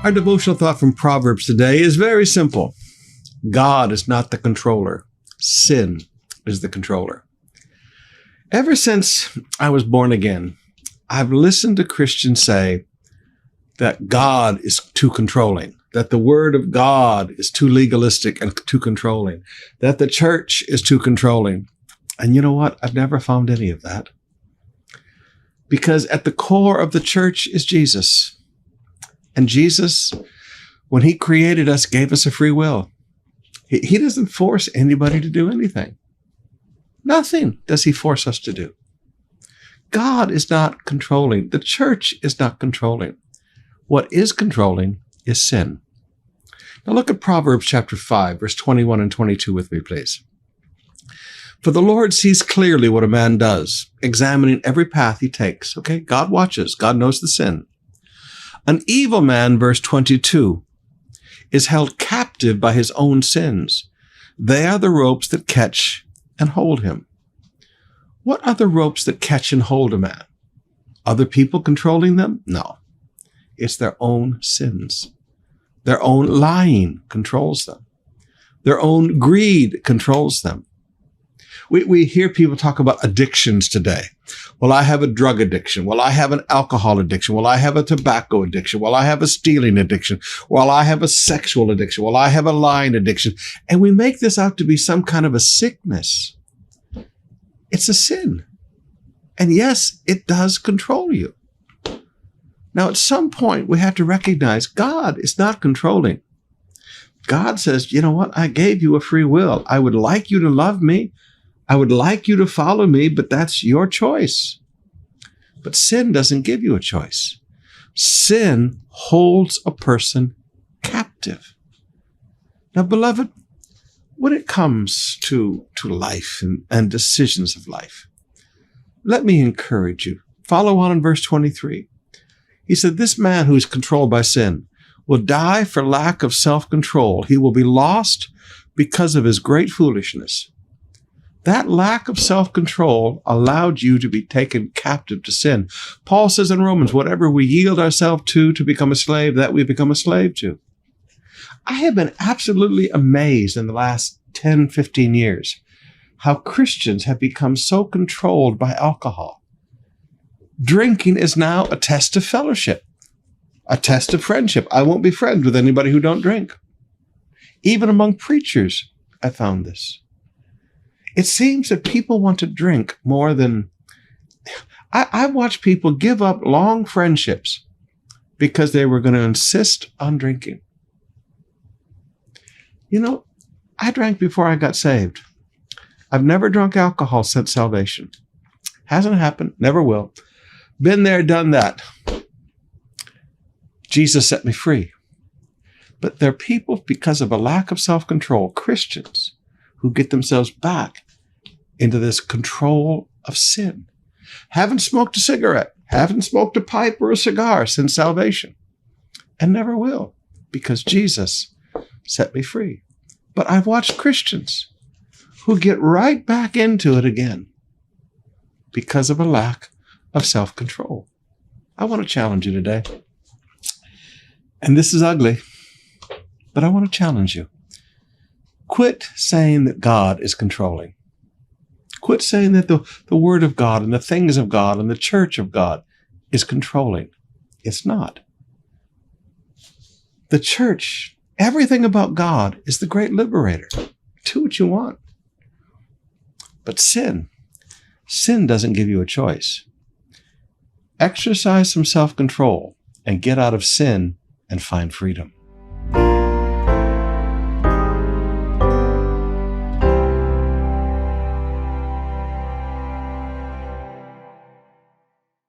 Our devotional thought from Proverbs today is very simple. God is not the controller. Sin is the controller. Ever since I was born again, I've listened to Christians say that God is too controlling, that the Word of God is too legalistic and too controlling, that the church is too controlling. And you know what? I've never found any of that. Because at the core of the church is Jesus. And Jesus, when he created us, gave us a free will. He doesn't force anybody to do anything. Nothing does he force us to do. God is not controlling. The church is not controlling. What is controlling is sin. Now look at Proverbs chapter 5, verse 21 and 22 with me, please. For the Lord sees clearly what a man does, examining every path he takes. Okay, God watches. God knows the sin. An evil man, verse 22, is held captive by his own sins. They are the ropes that catch and hold him. What are the ropes that catch and hold a man? Other people controlling them? No. It's their own sins. Their own lying controls them. Their own greed controls them. We hear people talk about addictions today. Well, I have a drug addiction. Well, I have an alcohol addiction. Well, I have a tobacco addiction. Well, I have a stealing addiction. Well, I have a sexual addiction. Well, I have a lying addiction. And we make this out to be some kind of a sickness. It's a sin. And yes, it does control you. Now, at some point, we have to recognize God is not controlling. God says, you know what? I gave you a free will. I would like you to love me. I would like you to follow me, but that's your choice. But sin doesn't give you a choice. Sin holds a person captive. Now, beloved, when it comes to life and decisions of life, let me encourage you. Follow on in verse 23. He said, this man who is controlled by sin will die for lack of self-control. He will be lost because of his great foolishness. That lack of self-control allowed you to be taken captive to sin. Paul says in Romans, whatever we yield ourselves to become a slave, that we become a slave to. I have been absolutely amazed in the last 10, 15 years how Christians have become so controlled by alcohol. Drinking is now a test of fellowship, a test of friendship. I won't be friends with anybody who don't drink. Even among preachers, I found this. It seems that people want to drink more than... I've watched people give up long friendships because they were going to insist on drinking. You know, I drank before I got saved. I've never drunk alcohol since salvation. Hasn't happened, never will. Been there, done that. Jesus set me free. But there are people, because of a lack of self-control, Christians, who get themselves back into this control of sin. Haven't smoked a cigarette, haven't smoked a pipe or a cigar since salvation, and never will, because Jesus set me free. But I've watched Christians who get right back into it again because of a lack of self-control. I want to challenge you today. And this is ugly, but I want to challenge you. Quit saying that God is controlling. Quit saying that the Word of God and the things of God and the church of God is controlling. It's not. The church, everything about God is the great liberator. Do what you want. But sin doesn't give you a choice. Exercise some self-control and get out of sin and find freedom.